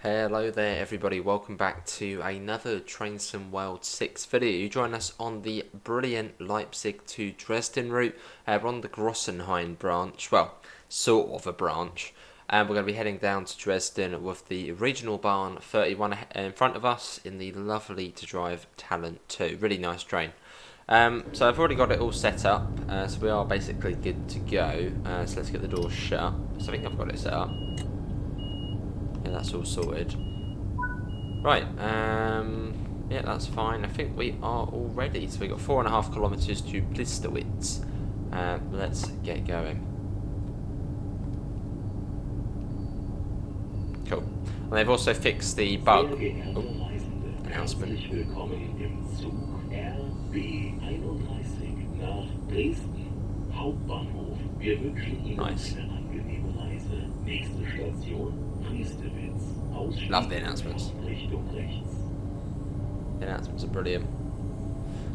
Hello there everybody, welcome back to another Train Sim World 6 video. You join us on the brilliant Leipzig to Dresden route. We're on the Grosenhein branch, well, sort of a branch. And we're going to be heading down to Dresden with the regional barn 31 in front of us in the lovely to drive Talent 2. Really nice train. So I've already got it all set up, so we are basically good to go. So let's get the doors shut. So I think I've got it set up. Yeah, that's all sorted. Right, yeah, that's fine. I think we are all ready. So we've got 4.5 kilometres to Blisterwitz. Let's get going. Cool. And they've also fixed the bug. Oh, announcement. Nice. Love the announcements. The announcements are brilliant.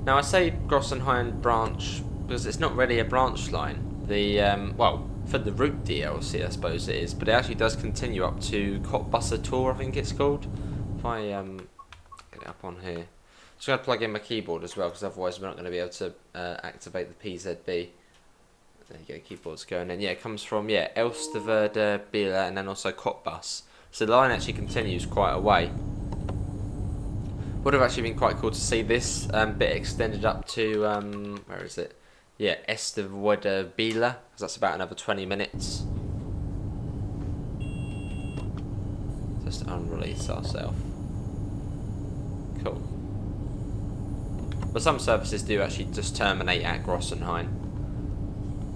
Now I say Grosenhein branch because it's not really a branch line. The well, for the route DLC I suppose it is, but it actually does continue up to Coswig, I think it's called. If I get it up on here, just gotta plug in my keyboard as well because otherwise we're not going to be able to activate the PZB. There you go, keyboard's going in. Yeah, it comes from Elsterwerda, Bieler, and then also Cottbus. So the line actually continues quite a way. Would have actually been quite cool to see this bit extended up to where is it? Yeah, Elsterwerda, Bieler, because that's about another 20 minutes. Just unrelease ourselves. Cool. But some services do actually just terminate at Grosenhein.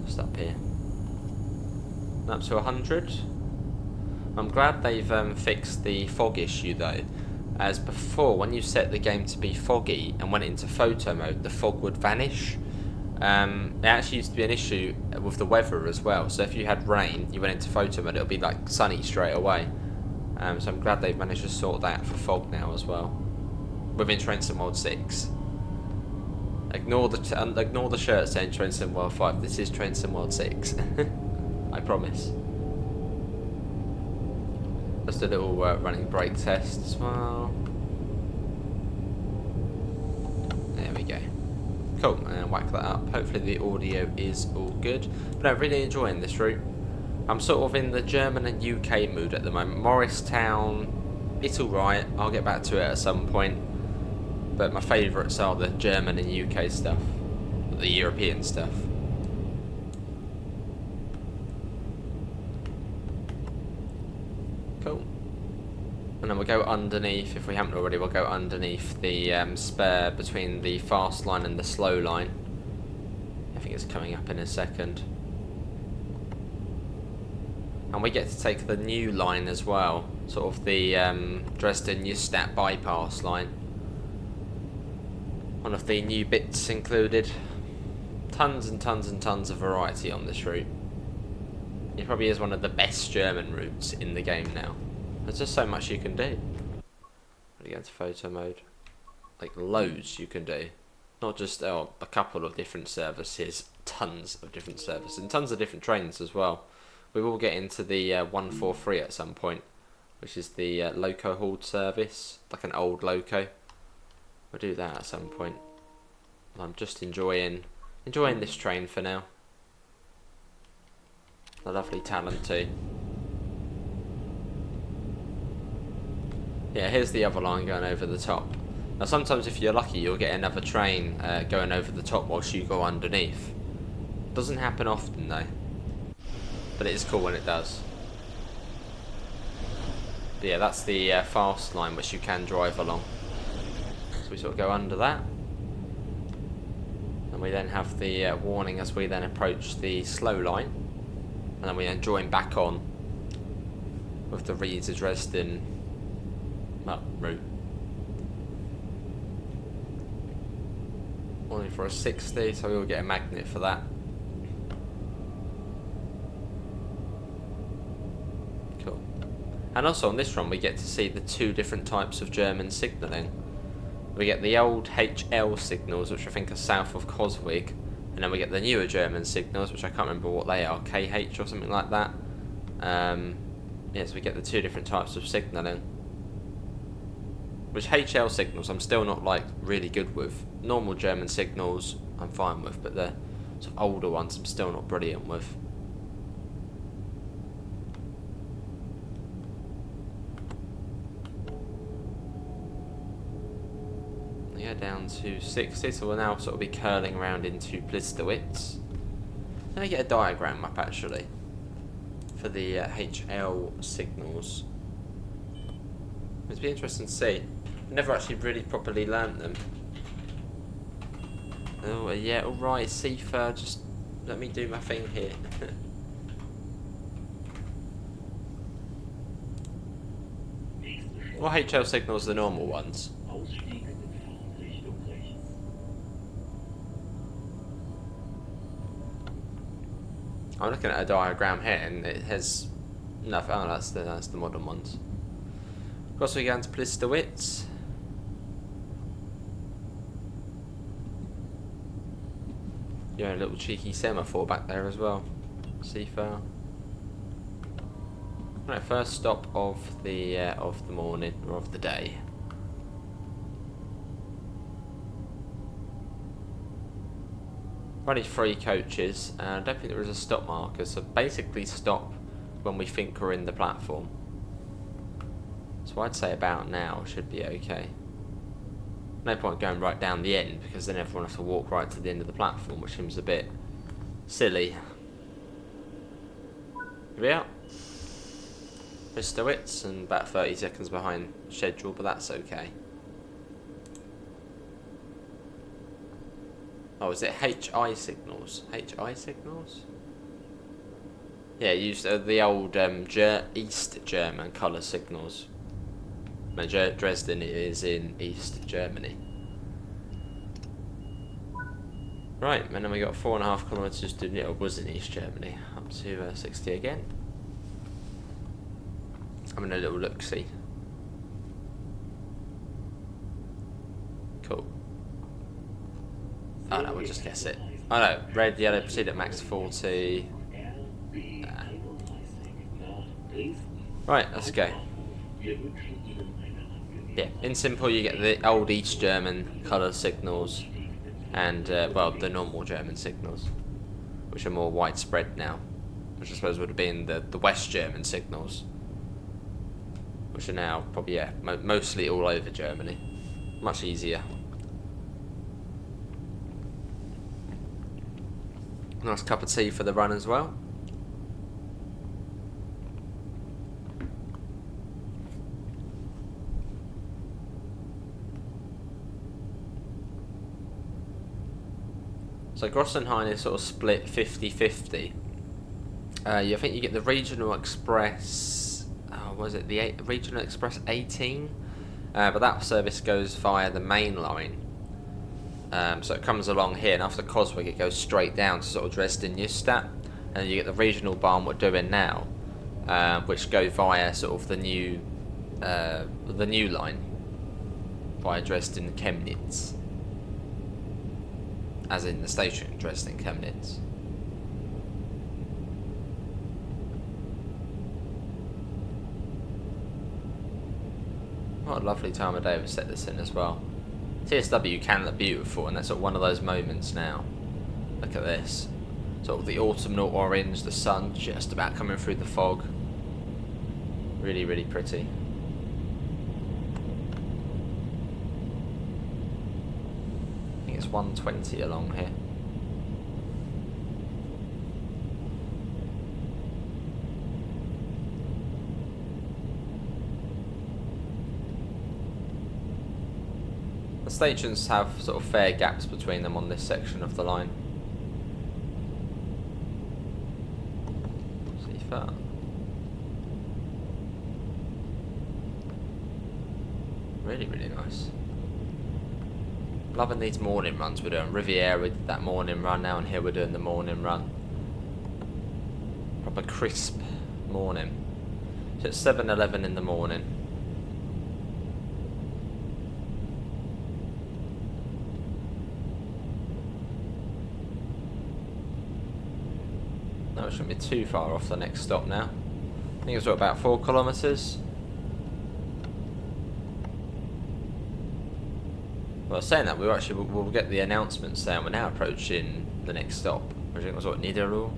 Just up here. Up to 100. I'm glad they've fixed the fog issue though, as before when you set the game to be foggy and went into photo mode, the fog would vanish. It actually used to be an issue with the weather as well, so if you had rain, you went into photo mode, it would be like sunny straight away. So I'm glad they've managed to sort that for fog now as well, within Train Sim World 6. Ignore the shirt saying Train Sim World 5, this is Train Sim World 6. I promise. Just a little running brake test as well. There we go. Cool, and whack that up. Hopefully the audio is all good. But I'm really enjoying this route. I'm sort of in the German and UK mood at the moment. Morristown, it's alright. I'll get back to it at some point. But my favourites are the German and UK stuff. The European stuff. Cool. And then we'll go underneath, if we haven't already, we'll go underneath the spare between the fast line and the slow line. I think it's coming up in a second. And we get to take the new line as well, sort of the Dresden Neustadt bypass line. One of the new bits included. Tons and tons and tons of variety on this route. It probably is one of the best German routes in the game now. There's just so much you can do. When you go into photo mode, like loads you can do. Not just a couple of different services, tons of different services, and tons of different trains as well. We will get into the 143 at some point, which is the loco hauled service, like an old loco. We'll do that at some point. I'm just enjoying this train for now. The lovely Talent 2. Yeah, here's the other line going over the top. Now sometimes if you're lucky you'll get another train going over the top whilst you go underneath. Doesn't happen often though. But it is cool when it does. But yeah, that's the fast line which you can drive along. So we sort of go under that. And we then have the warning as we then approach the slow line. And then we then join back on with the Ried to Dresden route. Only for a 60, so we will get a magnet for that. Cool. And also on this run we get to see the two different types of German signalling. We get the old HL signals, which I think are south of Coswig, and then we get the newer German signals, which I can't remember what they are, KH or something like that. Yes, we get the two different types of signalling. Which HL signals I'm still not like really good with. Normal German signals I'm fine with, but the sort of older ones I'm still not brilliant with. Yeah, down to 60, so we'll now sort of be curling around into Plistowitz. Let me get a diagram up actually for the HL signals. It'd be interesting to see. I've never actually really properly learnt them. Oh yeah, alright, Sifa, just let me do my thing here. What HL signals are the normal ones? I'm looking at a diagram here and it has nothing. Oh, that's the modern ones. Of course, we go into Plistowitz. Yeah, a little cheeky semaphore back there as well. Seafair. Right, first stop of the morning or of the day. Only 3 coaches, and I don't think there is a stop marker, so basically stop when we think we're in the platform. So I'd say about now should be okay. No point going right down the end, because then everyone has to walk right to the end of the platform, which seems a bit silly. Here we are. Plistowitz, and about 30 seconds behind schedule, but that's okay. Oh, is it HI signals? HI signals? Yeah, used the old East German colour signals. Dresden is in East Germany. Right, and then we got 4.5 kilometres to do. It was in East Germany. Up to 60 again. I'm in a little look-see. Cool. Oh no, we'll just guess it. Oh no, red, yellow, proceed at max 40. Right, let's go. Yeah, in simple you get the old East German colour signals and, well, the normal German signals, which are more widespread now, which I suppose would have been the West German signals, which are now probably, yeah, mostly all over Germany. Much easier. Nice cup of tea for the run as well. So Grosenhein is sort of split 50-50. I think you get the Regional Express, was it the Regional Express 18? But that service goes via the main line. So it comes along here, and after Coswig it goes straight down to sort of Dresden Neustadt, and then you get the regional barn we're doing now, which go via sort of the new line via Dresden Chemnitz, as in the station Dresden Chemnitz. What a lovely time of day we set this in as well. TSW can look beautiful, and that's sort of one of those moments now. Look at this. Sort of the autumnal orange, the sun just about coming through the fog. Really, really pretty. I think it's 120 along here. The stations have sort of fair gaps between them on this section of the line. See far. Really, really nice. Loving these morning runs we're doing. Riviera, we did that morning run. Now and here we're doing the morning run. Proper crisp morning. So it's 7:11 in the morning. No, it shouldn't be too far off the next stop now. I think it's about 4 kilometres. Well, saying that, we'll get the announcement saying we're now approaching the next stop. Which I think was what, Niederruhr?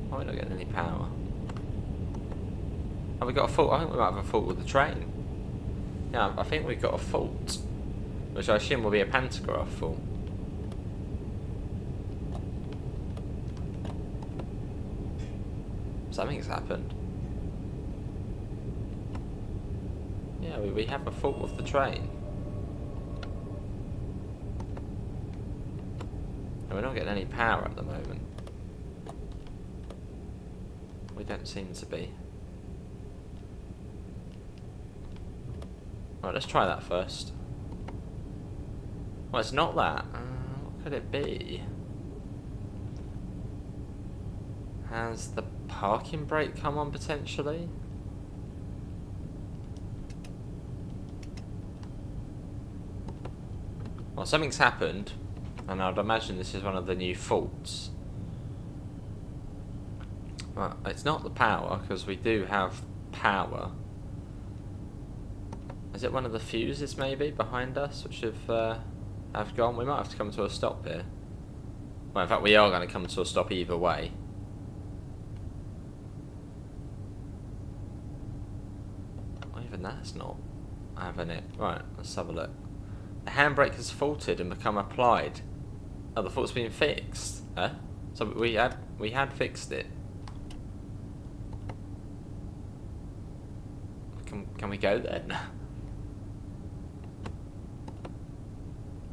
Why are we not getting any power? Have we got a fault? I think we might have a fault with the train. Yeah, I think we've got a fault. Which I assume will be a pantograph fault. Something's happened. Yeah, we have a fault with the train. And we're not getting any power at the moment. We don't seem to be. Right, let's try that first. Well, it's not that. What could it be? Has the parking brake come on potentially? Well, something's happened, and I'd imagine this is one of the new faults. Well, it's not the power, because we do have power. Is it one of the fuses maybe behind us which have gone? We might have to come to a stop here. Well, in fact, we are going to come to a stop either way. Well, even that's not having it. Right, let's have a look. The handbrake has faulted and become applied. Oh, the fault's been fixed. Huh? So we had fixed it. Can we go then?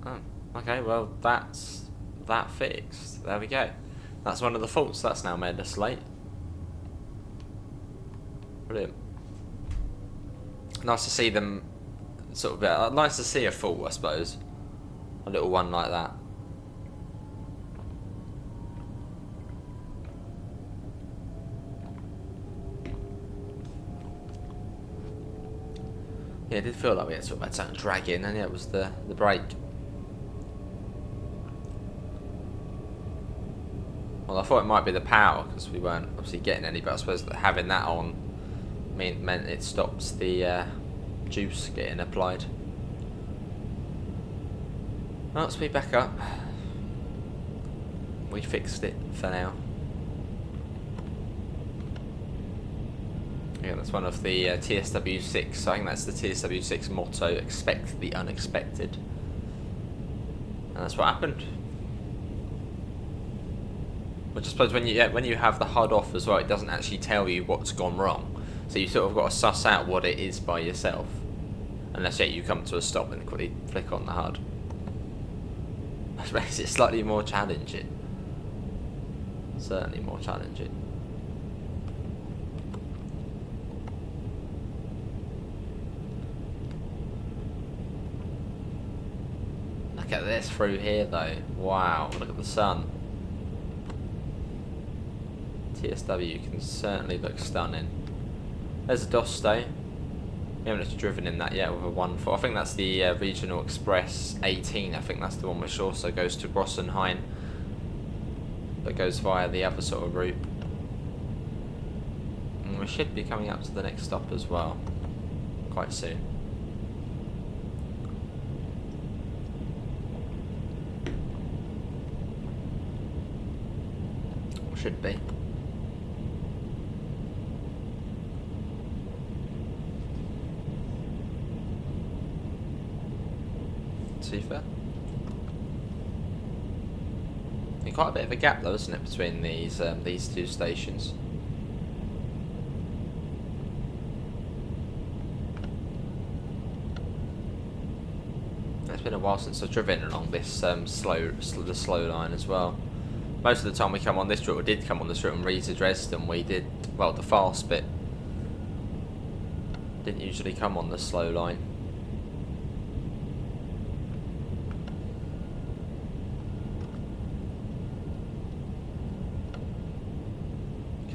Oh, okay, well that's that fixed. There we go. That's one of the faults. That's now made us late. Brilliant. Nice to see them sort of nice to see a fault, I suppose. A little one like that. Yeah, it did feel like we had sort of had something dragging, and yeah, it was the brake. Well, I thought it might be the power because we weren't obviously getting any, but I suppose that having that on meant it stops the juice getting applied. Well, let's speed back up. We fixed it for now. Yeah, that's one of the TSW6. I think that's the TSW6 motto: expect the unexpected. And that's what happened. Which I suppose when you have the HUD off as well, it doesn't actually tell you what's gone wrong. So you sort of got to suss out what it is by yourself. Unless you come to a stop and quickly flick on the HUD. Which makes it slightly more challenging. Certainly more challenging. Look at this through here though. Wow, look at the sun. TSW can certainly look stunning. There's a Dosto. We haven't actually driven in that yet with a 1.4. I think that's the Regional Express 18. I think that's the one which also goes to Grosenhein. That goes via the other sort of route. And we should be coming up to the next stop as well. Quite soon. Should be. Fair. Quite a bit of a gap though, isn't it, between these two stations? It's been a while since I've driven along this the slow line as well. Most of the time we come on this route, or did come on this route, and Riesa Dresden, we did, well, the fast bit. Didn't usually come on the slow line.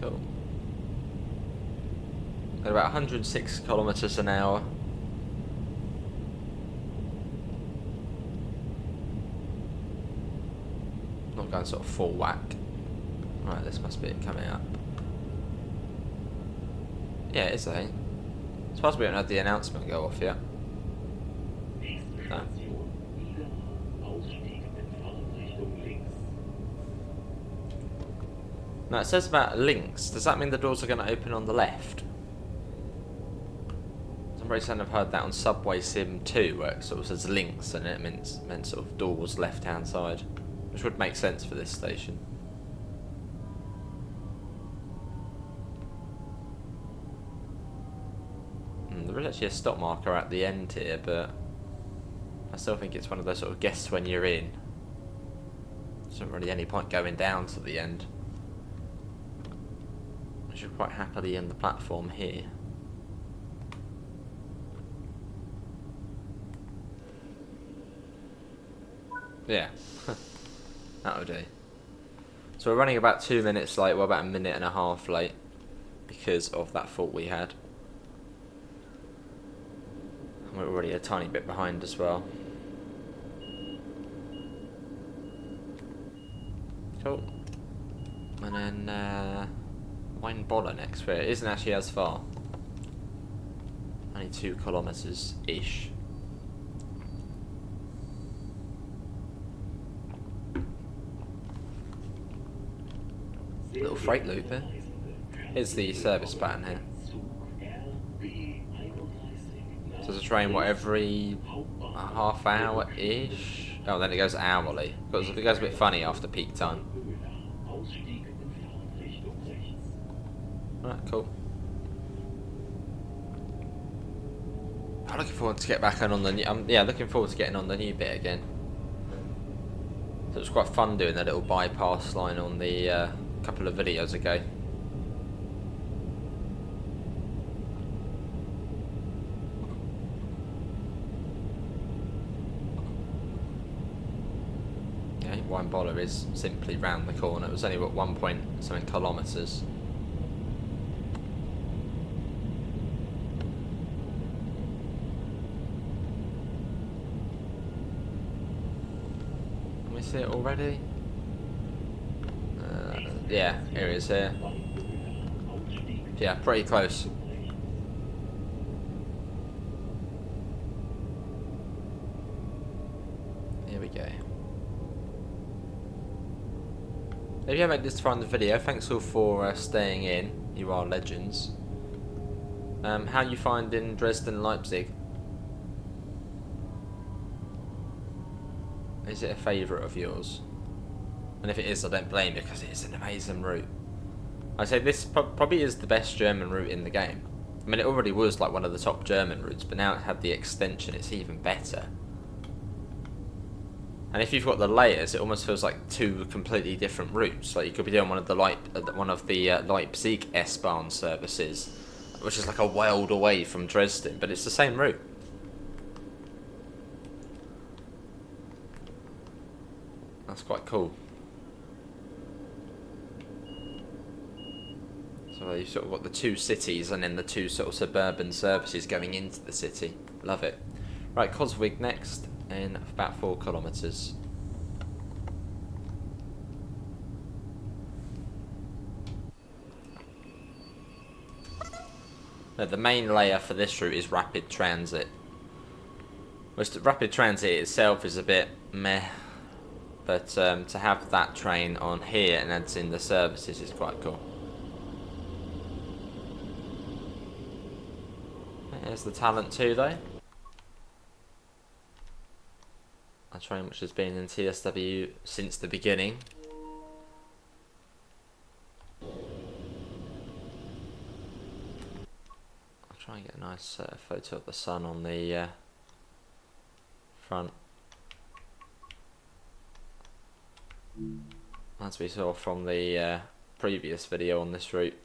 Cool. At about 106 kilometers an hour. Not going sort of full whack. Right, this must be it coming up. Yeah, it is, I think. As far as we haven't had the announcement go off yet. No. Now it says about links. Does that mean the doors are going to open on the left? Somebody said I've heard that on Subway Sim 2, where it sort of says links and it meant sort of doors left hand side, which would make sense for this station. There is actually a stop marker at the end here, but I still think it's one of those sort of guess when you're in. There's not really any point going down to the end. I should quite happily end the platform here. Yeah, that'll do. So we're running about 2 minutes late, well about a minute and a half late, because of that fault we had. And we're already a tiny bit behind as well. Cool. And then Wayne Boller next, where it isn't actually as far. Only 2 kilometres-ish. Little freight loop here. Here's the service pattern here. So there's a train, what, every half hour-ish? Oh, then it goes hourly. It goes a bit funny after peak time. Alright, cool. I'm looking forward to get back on the new... yeah, looking forward to getting on the new bit again. So it was quite fun doing that little bypass line on the couple of videos ago. Yeah, Wine Boller is simply round the corner. It was only what 1 point something kilometres. Can we see it already? Yeah, here it is here. Yeah, pretty close. Here we go. If you made this far in the video, thanks all for staying in. You are legends. How you finding Dresden Leipzig? Is it a favourite of yours? And if it is, I don't blame you, because it is an amazing route. I'd say this probably is the best German route in the game. I mean, it already was like one of the top German routes, but now it had the extension, it's even better. And if you've got the layers, it almost feels like 2 completely different routes. Like you could be doing one of the Leipzig S-Bahn services, which is like a world away from Dresden, but it's the same route. That's quite cool. So you've sort of got the 2 cities and then the 2 sort of suburban services going into the city. Love it. Right, Coswig next in about 4 kilometres. Now, the main layer for this route is rapid transit. Which rapid transit itself is a bit meh, but to have that train on here and add in the services is quite cool. Here's the Talent 2 though. A train which has been in TSW since the beginning. I'll try and get a nice photo of the sun on the front. As we saw from the previous video on this route.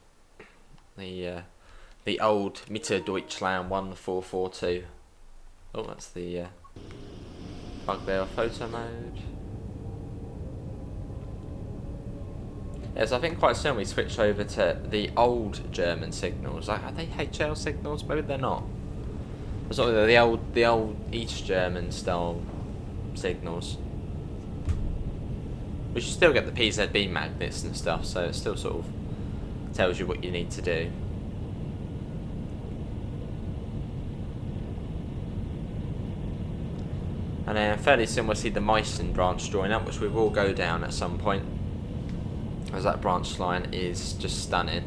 The old Mitte Deutschland 1442. Oh, that's the bugbear photo mode. Yes, I think quite soon we switched over to the old German signals. Like, are they HL signals? Maybe they're not. It's sort of the old East German style signals. But you still get the PZB magnets and stuff, so it still sort of tells you what you need to do. And then fairly soon we'll see the Meissen branch join up, which we will go down at some point. As that branch line is just stunning.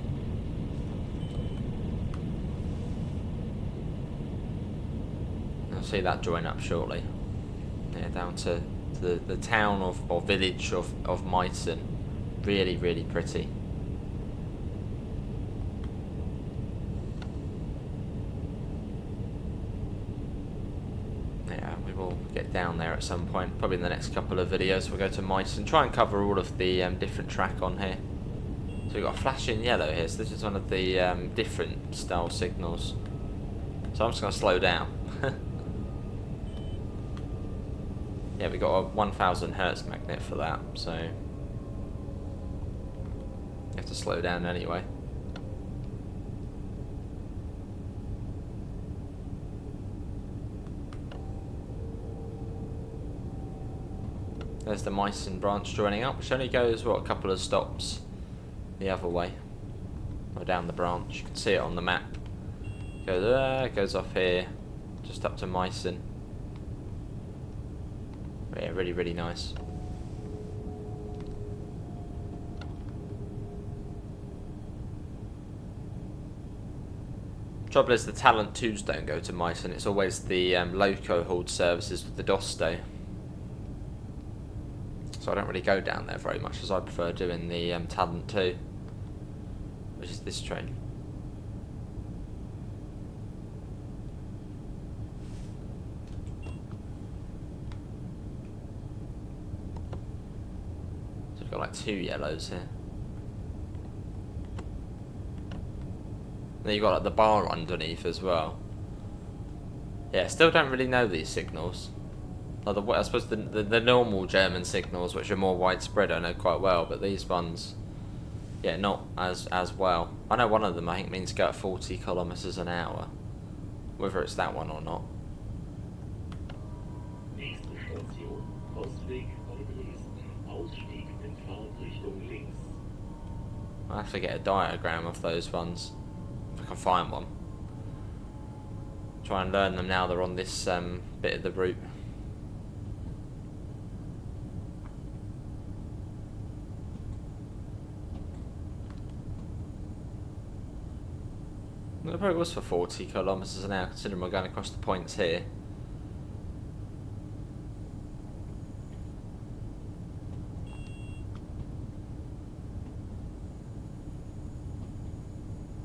You'll see that join up shortly. Yeah, down to the town of, or village of Meissen. Really, really pretty. Yeah, we will get down there at some point. Probably in the next couple of videos we'll go to Meissen. Try and cover all of the different track on here. So we've got a flashing yellow here. So this is one of the different style signals. So I'm just going to slow down. Yeah, we got a 1000 Hertz magnet for that, so you have to slow down anyway. There's the Meissen branch joining up, which only goes, what, a couple of stops the other way, or down the branch. You can see it on the map. Goes there, goes off here, just up to Meissen. Yeah, really, really nice. Trouble is the Talent 2s don't go to Meissen. It's always the loco hauled services with the Dosto. So I don't really go down there very much, as I prefer doing the Talent 2, which is this train. Got like 2 yellows here. Then you got like the bar underneath as well. Yeah, still don't really know these signals. Like I suppose the normal German signals, which are more widespread, I know quite well, but these ones, yeah, not as well. I know one of them I think means go at 40 kilometers an hour. Whether it's that one or not. Nächste Station, Coswig bei Dresden. Ausstieg in Fahrtrichtung links. I have to get a diagram of those ones, if I can find one. Try and learn them now they're on this bit of the route. It probably was for 40 kilometers an hour, considering we're going across the points here.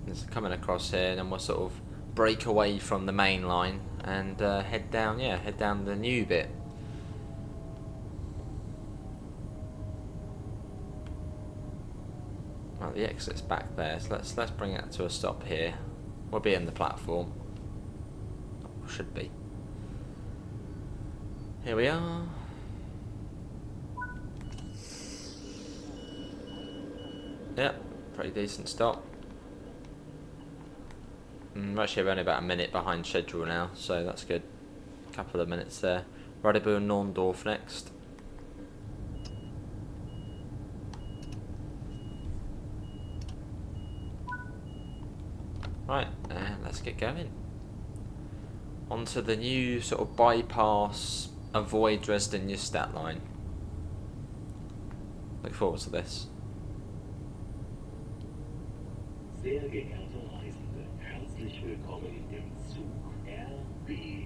It's coming across here, and then we'll sort of break away from the main line and head down. Yeah, head down the new bit. Well, the exit's back there, so let's bring it to a stop here. We'll be in the platform. Should be. Here we are. Yep, pretty decent stop. Actually, we're only about a minute behind schedule now, so that's good. A couple of minutes there. Radebeul Norndorf next. Right, let's get going. Onto the new sort of bypass, avoid Dresden Neustadt line. Look forward to this. Sehr geehrte Reisende, herzlich willkommen im Zug RB31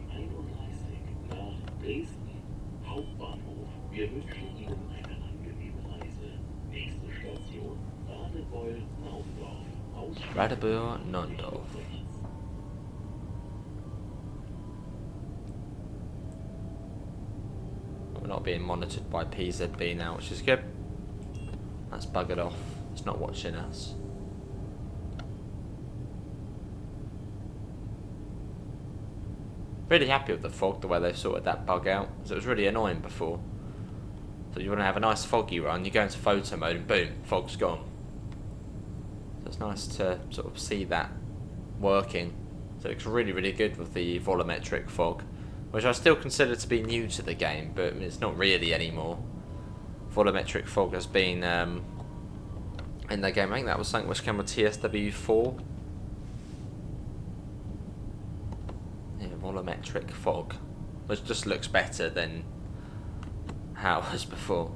nach Dresden Hauptbahnhof. Wir wünschen Ihnen eine angenehme Reise. Nächste Station Radebeul Naundorf. Radebeul Naundorf. We're not being monitored by PZB now, which is good. That's buggered off. It's not watching us. Really happy with the fog, the way they've sorted that bug out, because it was really annoying before. So you want to have a nice foggy run, you go into photo mode and boom, fog's gone. So it's nice to sort of see that working. So it looks really, really good with the volumetric fog, which I still consider to be new to the game, but it's not really anymore. Volumetric fog has been in the game. I think that was something which came with TSW4. Yeah, volumetric fog, which just looks better than how it was before.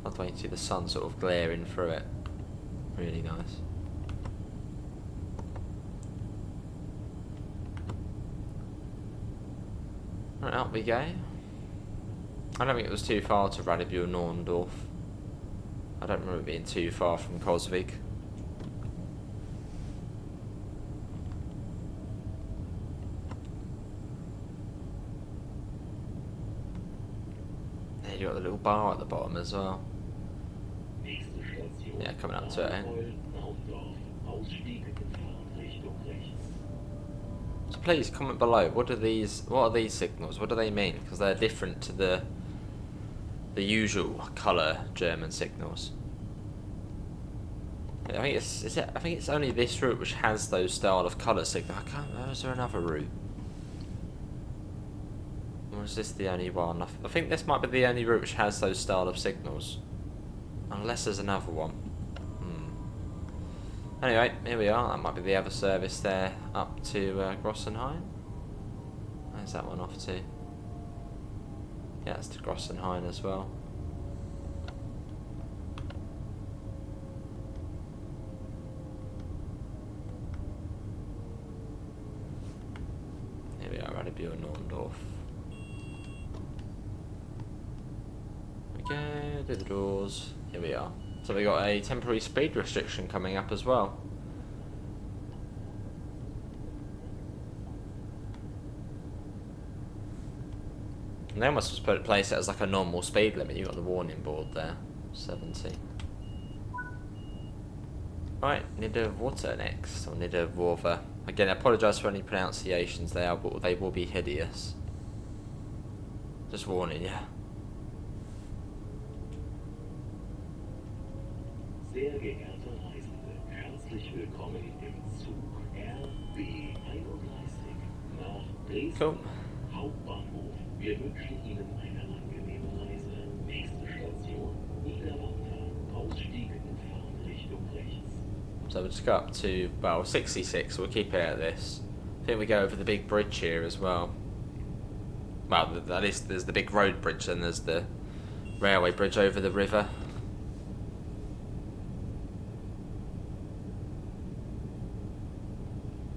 I love the way you can see the sun sort of glaring through it. Really nice. Right, out we go. I don't think it was too far to Radibur Norndorf. I don't remember it being too far from Coswig. There you got the little bar at the bottom as well. Yeah, coming up to it, eh? So please comment below. What are these signals? What do they mean? Because they're different to the usual colour German signals. I think it's only this route which has those style of colour signals. I can't remember. Is there another route? Or is this the only one? I think this might be the only route which has those style of signals. Unless there's another one. Anyway, here we are. That might be the other service there up to Grosenhein. Where's that one off to? Yeah, it's to Grosenhein as well. Here we are, Radibur Norndorf. Okay, do the doors. Here we are. So we got a temporary speed restriction coming up as well. And they almost place it as like a normal speed limit. You got the warning board there, 70. Right, Niederwater next, or Niederwater. Again, I apologise for any pronunciations there, but they will be hideous. Just warning you. Sehr geehrte Reisende, herzlich willkommen im Zug RB 31 nach Dresden. Cool. Hauptbahnhof. Wir wünschen Ihnen eine angenehme Reise. Nächste Station Niederwater. Ausstieg in Fahrtrichtung rechts. So we'll just go up to, well, 66, we'll keep it at this. I think we go over the big bridge here as well. Well, at least there's the big road bridge, and there's the railway bridge over the river.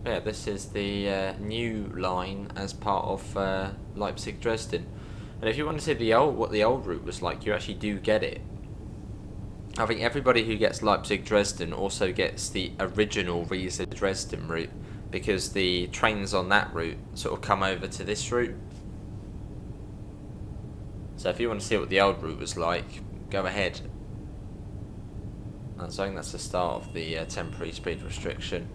Yeah, this is the new line as part of Leipzig Dresden. And if you want to see what the old route was like, you actually do get it. I think everybody who gets Leipzig Dresden also gets the original Riesa Dresden route, because the trains on that route sort of come over to this route. So if you want to see what the old route was like, go ahead. And so I think that's the start of the temporary speed restriction.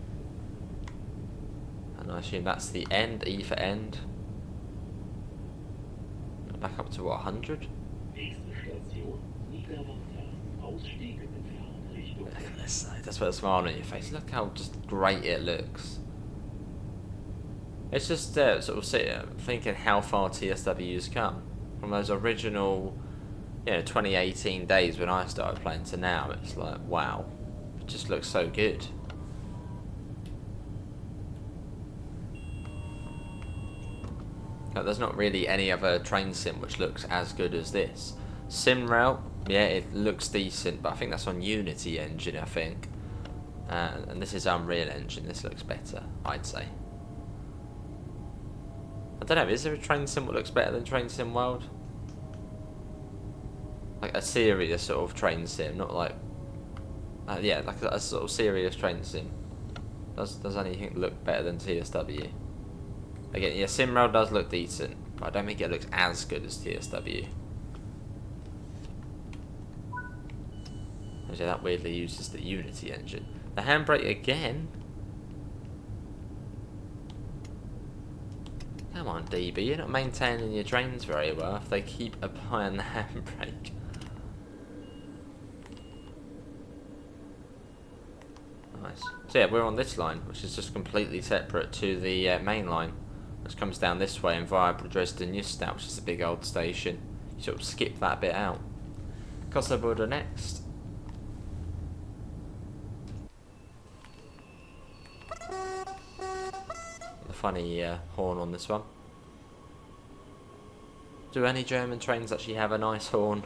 And I assume that's the end, E for end. Back up to what, 100? That's what a smile on your face. Look how just great it looks. It's just sort of thinking how far TSW's come. From those original, 2018 days when I started playing to now. It's like, wow. It just looks so good. There's not really any other train sim which looks as good as this. Simrail, yeah, it looks decent, but I think that's on Unity engine, I think. And this is Unreal Engine, this looks better, I'd say. I don't know, is there a train sim that looks better than Train Sim World? Like a serious sort of train sim, not like... yeah, like a sort of serious train sim. Does anything look better than TSW? Again, yeah, Simrail does look decent, but I don't think it looks as good as TSW. Actually, that weirdly uses the Unity engine. The handbrake again? Come on, DB, you're not maintaining your trains very well if they keep applying the handbrake. Nice. So yeah, we're on this line, which is just completely separate to the main line, which comes down this way and via Dresden Neustadt, which is a big old station. You sort of skip that bit out. Coswig next. A funny horn on this one. Do any German trains actually have a nice horn?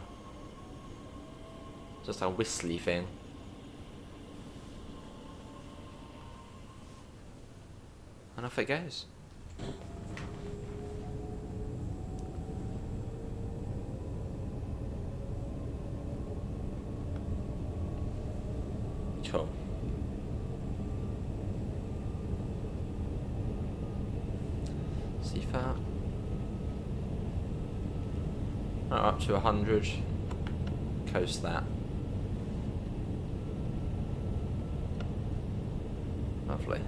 Just a whistly thing. And off it goes. Cool. See that? Right, up to 100. Coast that. Lovely.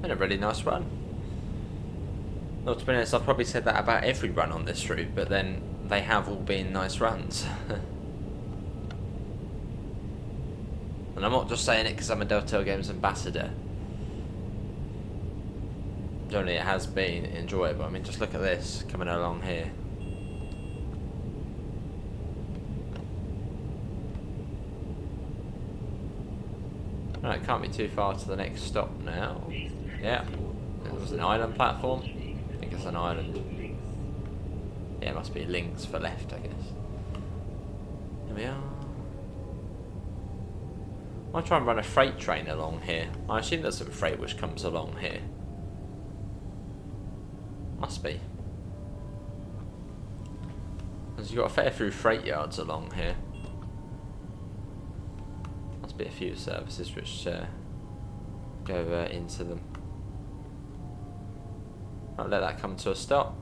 Been a really nice run. Not to be honest, I've probably said that about every run on this route, but then they have all been nice runs. And I'm not just saying it because I'm a Delta Games ambassador. Generally it has been enjoyable. I mean, just look at this coming along here. Right, can't be too far to the next stop now. Yeah, it was an island platform. I think it's an island. Yeah, it must be links for left, I guess. Here we are. I'll try and run a freight train along here. I assume there's some freight which comes along here. Must be. Because you've got a fair few freight yards along here. Must be a few services which go into them. I'll let that come to a stop.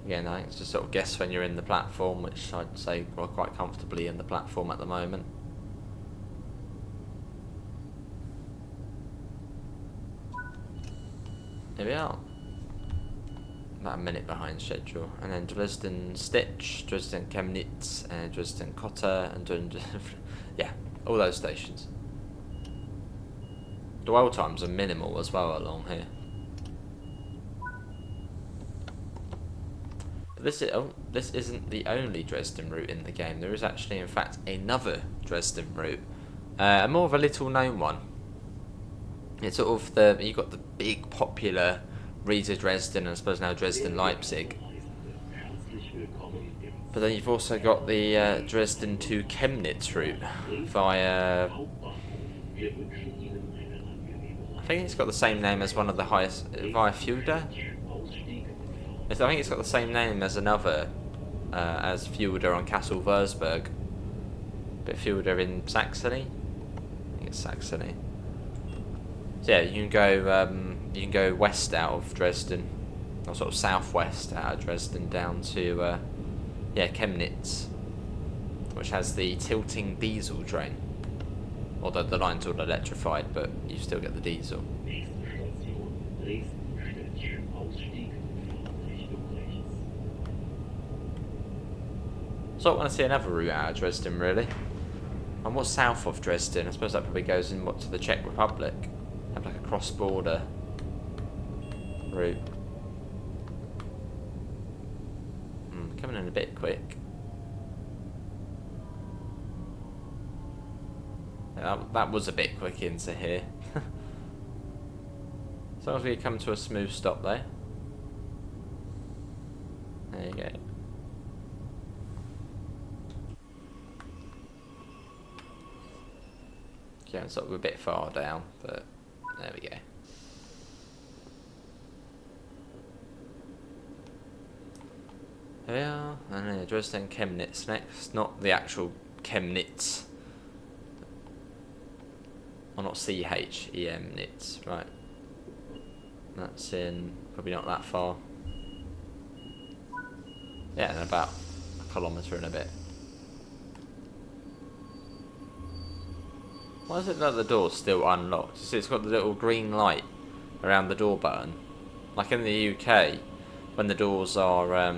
Again, I think it's just sort of guess when you're in the platform, which I'd say we're quite comfortably in the platform at the moment. Here we are. About a minute behind schedule. And then Dresden Stitch, Dresden Chemnitz, and Dresden Cotta, and yeah, all those stations. Dwell times are minimal as well along here. But this isn't the only Dresden route in the game. There is actually, in fact, another Dresden route. A more of a little known one. It's sort of you've got the big popular Riesa Dresden and I suppose now Dresden Leipzig. But then you've also got the Dresden to Chemnitz route via, I think it's got the same name as one of the highest, via Fulda. I think it's got the same name as another, as Fulda on Castle Würzburg. But Fulda in Saxony? I think it's Saxony. So yeah, you can go west out of Dresden, or sort of southwest out of Dresden down to yeah, Chemnitz, which has the tilting diesel train. Although the line's all electrified, but you still get the diesel. So I want to see another route out of Dresden, really. And what's south of Dresden? I suppose that probably goes in to the Czech Republic. Have like a cross-border route. Coming in a bit quick. Yeah, that was a bit quick into here. As long as we come to a smooth stop there. There you go. Yeah, it's sort of a bit far down, but there we go. There we are, and then Dresden Chemnitz next, not the actual Chemnitz. Or not C-H-E-M Nitz, right. That's in, probably not that far. Yeah, in about a kilometre and a bit. Why is it that the door's still unlocked? See, it's got the little green light around the door button. Like in the UK, when the doors are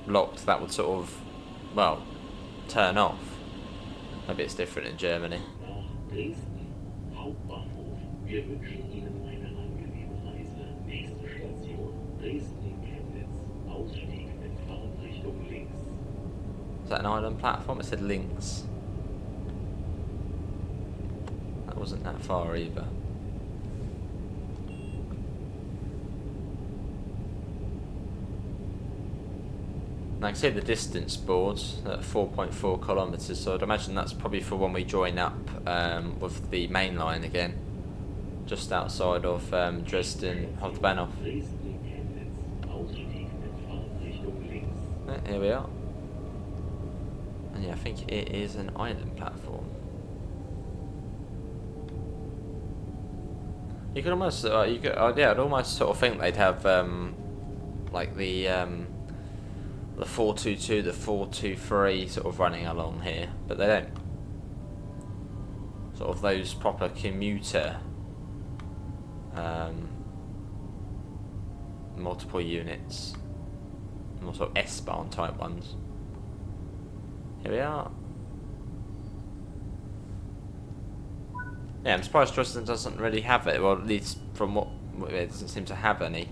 locked, that would sort of, well, turn off. Maybe it's different in Germany. Is that an island platform? It said links. That wasn't that far either. And I can see the distance boards at 4.4 kilometres, so I'd imagine that's probably for when we join up with the main line again, just outside of Dresden Hauptbahnhof. Here we are. And yeah, I think it is an island platform. You could almost, yeah, I'd almost sort of think they'd have like the 422, the 423 sort of running along here, but they don't. Sort of those proper commuter multiple units, more sort of S-Bahn type ones. Here we are. Yeah, I'm surprised Dresden doesn't really have it, well at least from what it doesn't seem to have any.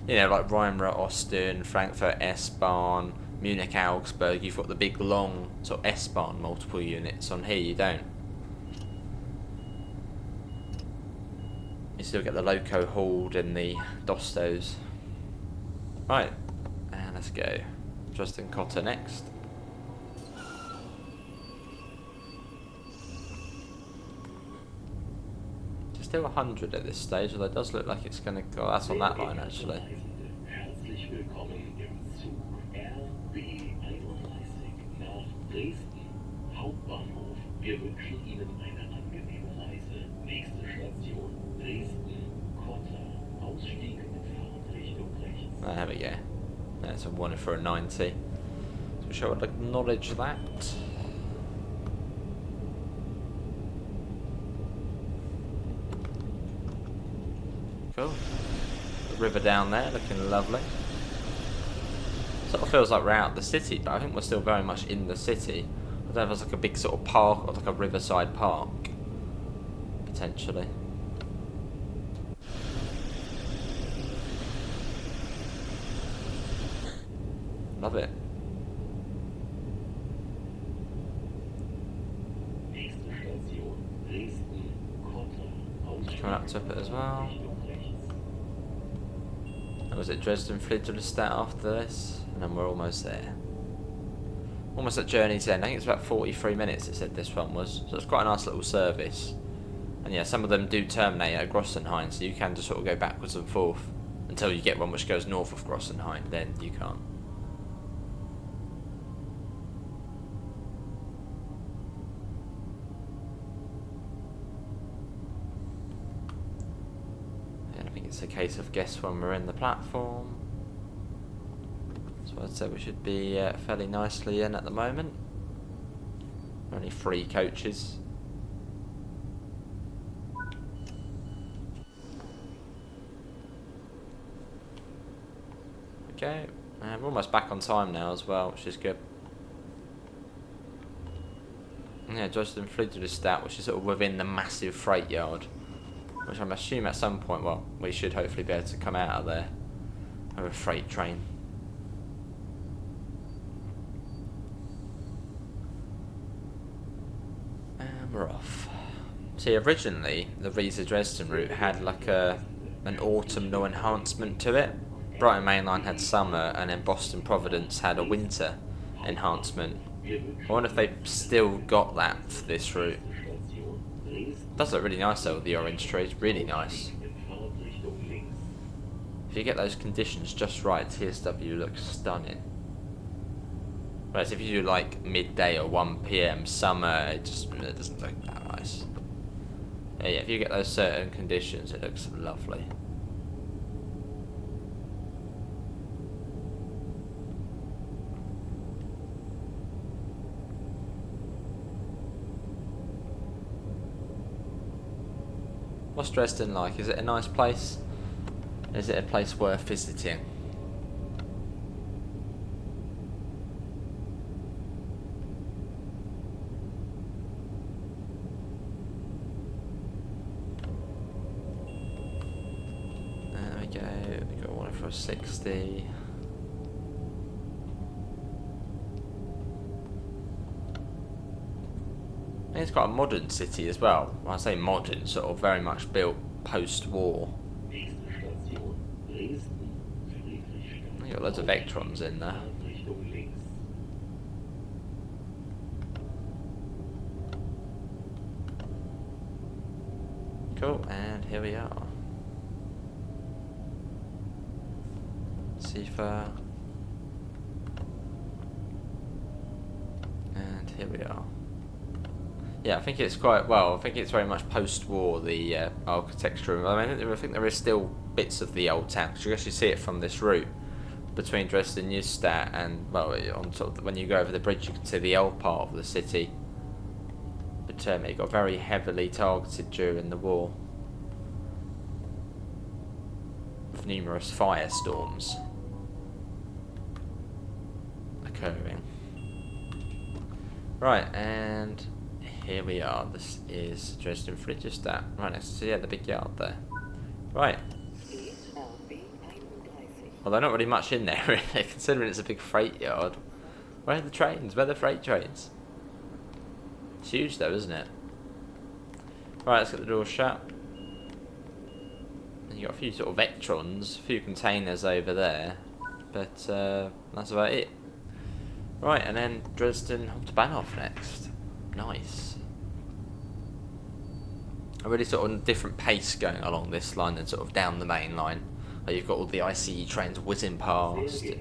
You know, like Weimar, Ostend, Frankfurt S-Bahn, Munich, Augsburg, you've got the big long sort of S-Bahn multiple units. On here you don't. You still get the Loco Hald and the Dostos. Right, and let's go. Dresden Cotter next. Still 100 at this stage, although it does look like it's going to go. That's on that line actually. Herzlich willkommen im Zug RB31 nach Dresden Hauptbahnhof. Wir wünschen Ihnen eine angenehme Reise. Nächste Station Dresden Cotter. Ausstieg mit Fahrtrichtung rechts. There we go. That's a 1 for a 90. So we shall acknowledge that. Cool. The river down there looking lovely. Sort of feels like we're out of the city, but I think we're still very much in the city. I don't know if it's like a big sort of park or like a riverside park. Potentially. Love it. Coming up to it as well. And was it Dresden Neustadt after this? And then we're almost there. Almost at journey's end. I think it's about 43 minutes it said this one was. So it's quite a nice little service. And yeah, some of them do terminate at Grosenhein, so you can just sort of go backwards and forth until you get one which goes north of Grosenhein. Then you can't. It's a case of guess when we're in the platform. So I'd say we should be fairly nicely in at the moment. Only 3 coaches. Okay, and we're almost back on time now as well, which is good. Yeah, Dresden Neustadt, which is sort of within the massive freight yard. Which I'm assuming at some point, well, we should hopefully be able to come out of there with a freight train. And we're off. See, originally, the Riesa Dresden route had like an autumnal enhancement to it. Brighton Main Line had summer, and then Boston Providence had a winter enhancement. I wonder if they've still got that for this route. Does look really nice though with the orange trees, really nice. If you get those conditions just right, TSW looks stunning. Whereas if you do like midday or 1 PM summer, it doesn't look that nice. Yeah, if you get those certain conditions, it looks lovely. What's Dresden like? Is it a nice place? Is it a place worth visiting? There we go. We got 1 for a 60. It's quite a modern city as well. When I say modern, sort of very much built post-war. You got loads of Vectrons in there. Cool, and here we are. Sifa. And here we are. Yeah, I think it's quite well. I think it's very much post-war, the architecture. I mean, I think there is still bits of the old town. You actually see it from this route between Dresden Neustadt and, well, on sort of, when you go over the bridge, you can see the old part of the city. But it got very heavily targeted during the war, with numerous firestorms occurring. Right, and here we are. This is Dresden Neustadt, right next to the big yard there. Right. Well, there's not really much in there, really, considering it's a big freight yard. Where are the trains? Where are the freight trains? It's huge, though, isn't it? Right, let's get the door shut. And you got a few sort of Vectrons, a few containers over there, but that's about it. Right, and then Dresden Hauptbahnhof next. Nice. A really sort of different pace going along this line than sort of down the main line. Like you've got all the ICE trains whizzing past. It's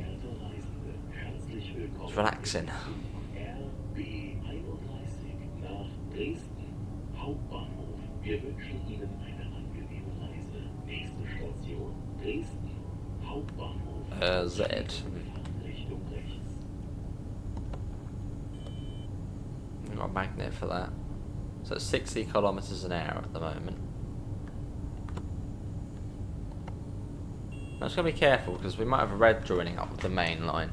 relaxing. Z. We've got a magnet for that. So it's 60 kilometers an hour at the moment. I'm just going to be careful because we might have a red joining up with the main line.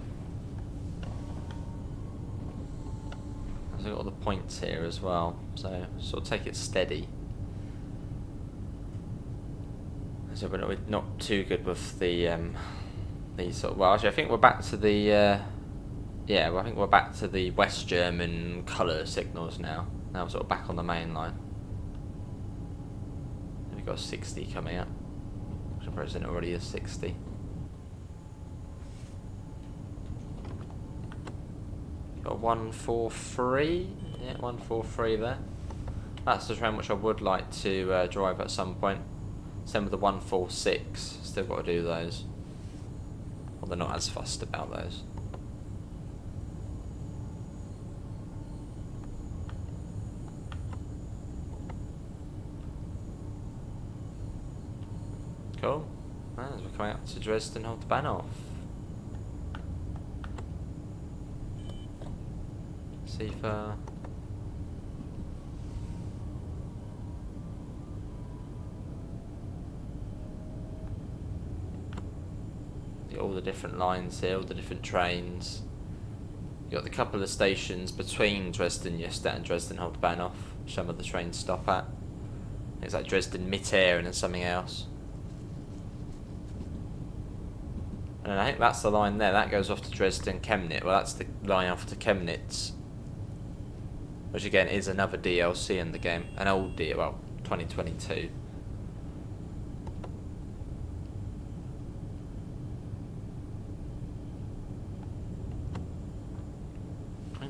We've got all the points here as well, so sort of take it steady. So we're not too good with the these sort of, well, actually I think we're back to the yeah, well, I think we're back to the West German colour signals now. Now we're sort of back on the main line. We've got 60 coming up. I'm surprised it already is 60. Got 143. Yeah, 143 there. That's the train which I would like to drive at some point. Same with the 146. Still got to do those. Well, they're not as fussed about those. Cool. As we're coming up to Dresden Hauptbahnhof. Sifa. All the different lines here, all the different trains. You got the couple of stations between Dresden Neustadt and Dresden Hauptbahnhof. Some of the trains stop at. It's like Dresden Mitte and then something else. And I think that's the line there. That goes off to Dresden Chemnitz. Well, that's the line off to Chemnitz, which again is another DLC in the game, an old DLC, well, 2022.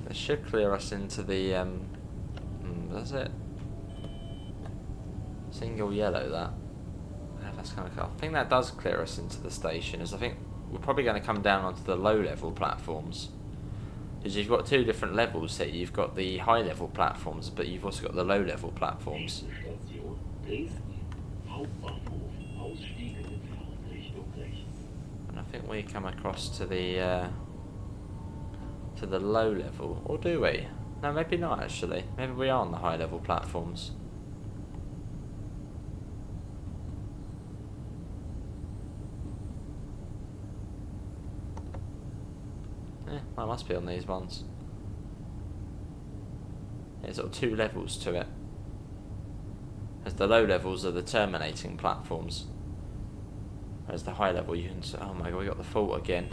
That should clear us into the, that's it. Single yellow, that. Yeah, that's kind of cool. I think that does clear us into the station, as I think we're probably going to come down onto the low-level platforms. Because you've got two different levels here. You've got the high-level platforms, but you've also got the low-level platforms. And I think we come across to the low level, or do we? No, maybe not actually. Maybe we are on the high level platforms. Yeah, well, I must be on these ones. There's sort of two levels to it. As the low levels are the terminating platforms, whereas the high level you can. Oh my god, we got the fault again.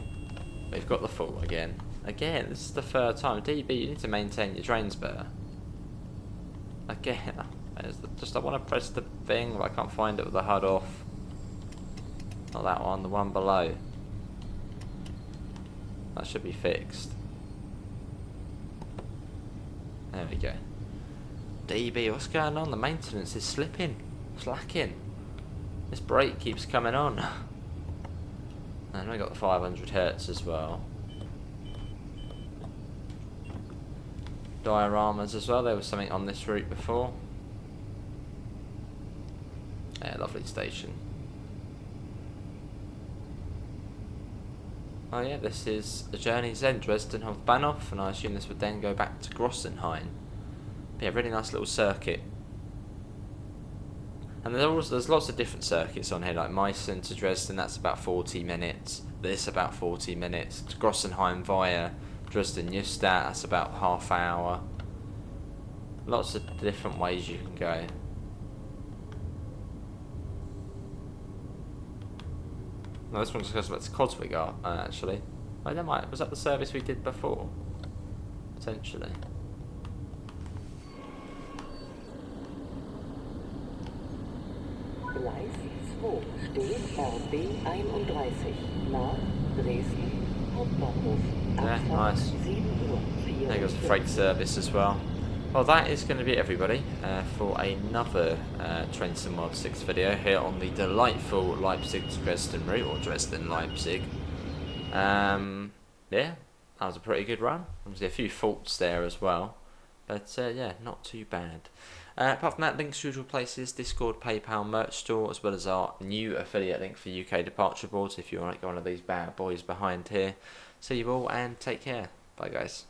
We've got the fault again. Again, this is the third time. DB, you need to maintain your trains better. Again, just I want to press the thing, but I can't find it with the HUD off. Not that one, the one below. That should be fixed. There we go. DB, what's going on? The maintenance is slipping. Slacking. This brake keeps coming on. And we got the 500 hertz as well. Dioramas as well. There was something on this route before. Yeah, lovely station. Oh yeah, this is a journey's end, Dresden Hauptbahnhof, and I assume this would then go back to Grosenhein. But yeah, really nice little circuit. And there's lots of different circuits on here, like Meissen to Dresden, that's about 40 minutes. This about 40 minutes. To Grosenheim via Dresden Neustadt, that's about half hour. Lots of different ways you can go. No, this one just goes back to Coswig, actually. Oh, was that the service we did before? Potentially. Gleis 2 steht RB 31 nach Dresden Hauptbahnhof. Yeah, Abfahrt nice. 7 Uhr. There goes the freight service as well. Well, that is going to be it, everybody, for another Trains to Mod 6 video here on the delightful Leipzig to Dresden route, or Dresden-Leipzig. Yeah, that was a pretty good run. Obviously a few faults there as well, but yeah, not too bad. Apart from that, links to usual places, Discord, PayPal, merch store, as well as our new affiliate link for UK departure boards if you want to get one of these bad boys behind here. See you all and take care. Bye guys.